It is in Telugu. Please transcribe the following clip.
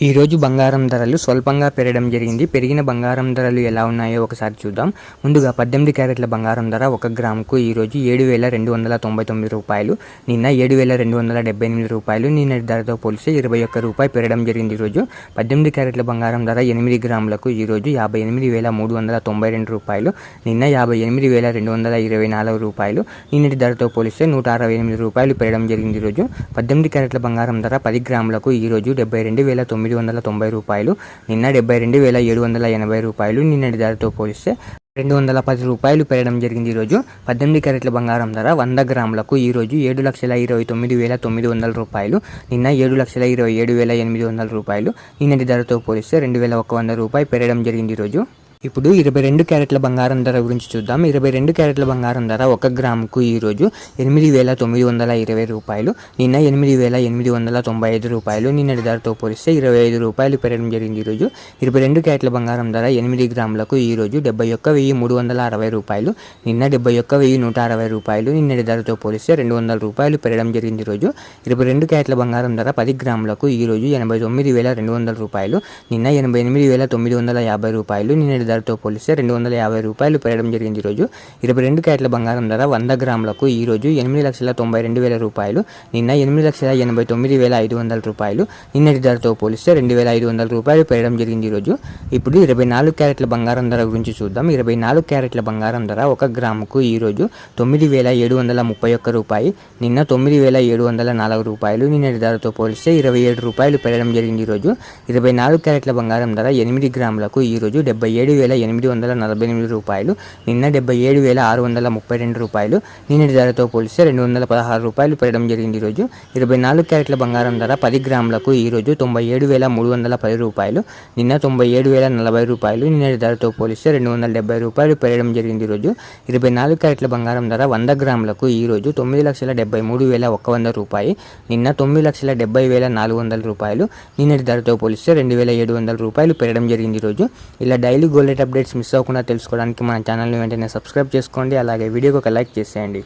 ఈ రోజు బంగారం ధరలు స్వల్పంగా పెరగడం జరిగింది. పెరిగిన బంగారం ధరలు ఎలా ఉన్నాయో ఒకసారి చూద్దాం. ముందుగా 18 క్యారెట్ల బంగారం ధర 1 గ్రాముకు ఈ రోజు 7,299 రూపాయలు, నిన్న 7,278 రూపాయలు. నిన్నటి ధరతో పోలిస్తే 21 రూపాయి పెరగడం జరిగింది. ఈ రోజు 18 క్యారెట్ల బంగారం ధర 8 గ్రాములకు ఈ రోజు 58,392 రూపాయలు, నిన్న 58,224 రూపాయలు. నిన్నటి ధరతో పోలిస్తే 168 రూపాయలు పెరగడం జరిగింది. ఈ రోజు 18 క్యారెట్ల బంగారం ధర 10 గ్రాములకు ఈ రోజు 72,990 రూపాయలు, నిన్న 72,780 రూపాయలు. నిన్నటి ధరతో పోలిస్తే 210 రూపాయలు పెరగడం జరిగింది. ఈరోజు 18 క్యారెట్ల బంగారం ధర 100 గ్రాములకు ఈ రోజు 7,29,900 రూపాయలు, నిన్న 7,27,800 రూపాయలు. నిన్నటి ధరతో పోలిస్తే 2,100 రూపాయలు పెరగడం జరిగింది. ఈరోజు ఇప్పుడు 22 క్యారెట్ల బంగారం ధర గురించి చూద్దాం. 22 క్యారెట్ల బంగారం ధర 1 గ్రాముకు ఈ రోజు 8,920 రూపాయలు, నిన్న 8,895 రూపాయలు. నిన్నటి ధరతో పోలిస్తే 25 రూపాయలు పెరగడం జరిగింది. ఈరోజు 22 క్యారెట్ల బంగారం ధర 8 గ్రాములకు ఈ రోజు 71,360 రూపాయలు, నిన్న 71,160 రూపాయలు. నిన్నటి ధరతో పోలిస్తే 200 రూపాయలు పెరగడం జరిగింది. ఈరోజు 22 క్యారెట్ల బంగారం ధర 10 గ్రాములకు ఈ రోజు 89,200 రూపాయలు, నిన్న 88,950 రూపాయలు. నిన్నటి ధరతో పోలిస్తే 250 రూపాయలు పెరగడం జరిగింది. ఈరోజు 22 క్యారెట్ల బంగారం ధర 100 గ్రాములకు ఈ రోజు 8,92,000 రూపాయలు, నిన్న 8,89,500 రూపాయలు. నిన్నటి ధరతో పోలిస్తే 2,500 రూపాయలు పెరగడం జరిగింది. ఈరోజు ఇప్పుడు 24 క్యారెట్ల బంగారం ధర గురించి చూద్దాం. 24 క్యారెట్ల బంగారం ధర 1 గ్రాముకు ఈ రోజు 9,731 రూపాయి, నిన్న 9,704 రూపాయలు. నిన్నటి ధరతో పోలిస్తే 27 రూపాయలు పెరగడం జరిగింది. ఈరోజు 24 క్యారెట్ల బంగారం ధర 8 గ్రాములకు ఈ రోజు 77,848 రూపాయలు, నిన్న 77,632 రూపాయలు. నిన్నటి ధరతో పోలిస్తే 216 రూపాయలు పెరగడం జరిగింది. ఈరోజు 24 క్యారెట్ల బంగారం ధర 10 గ్రాములకు ఈ రోజు 97,310 రూపాయలు, నిన్న 97,040 రూపాయలు. నిన్నటి ధరతో పోలిస్తే 270 రూపాయలు పెరగడం జరిగింది. ఈరోజు 24 క్యారెట్ల బంగారం ధర 100 గ్రాములకు ఈ రోజు 9,73,100 రూపాయి, నిన్న 9,70,400 రూపాయలు. నిన్నటి ధరతో పోలిస్తే 2,700 రూపాయలు పెరగడం జరిగింది. ఈరోజు ఇలా daily gold rate updates miss అవ్వకుండా తెలుసుకోవడానికి మన ఛానల్ని వెంటనే సబ్స్క్రైబ్ చేసుకోండి. అలాగే వీడియోకి ఒక లైక్ చేసేయండి.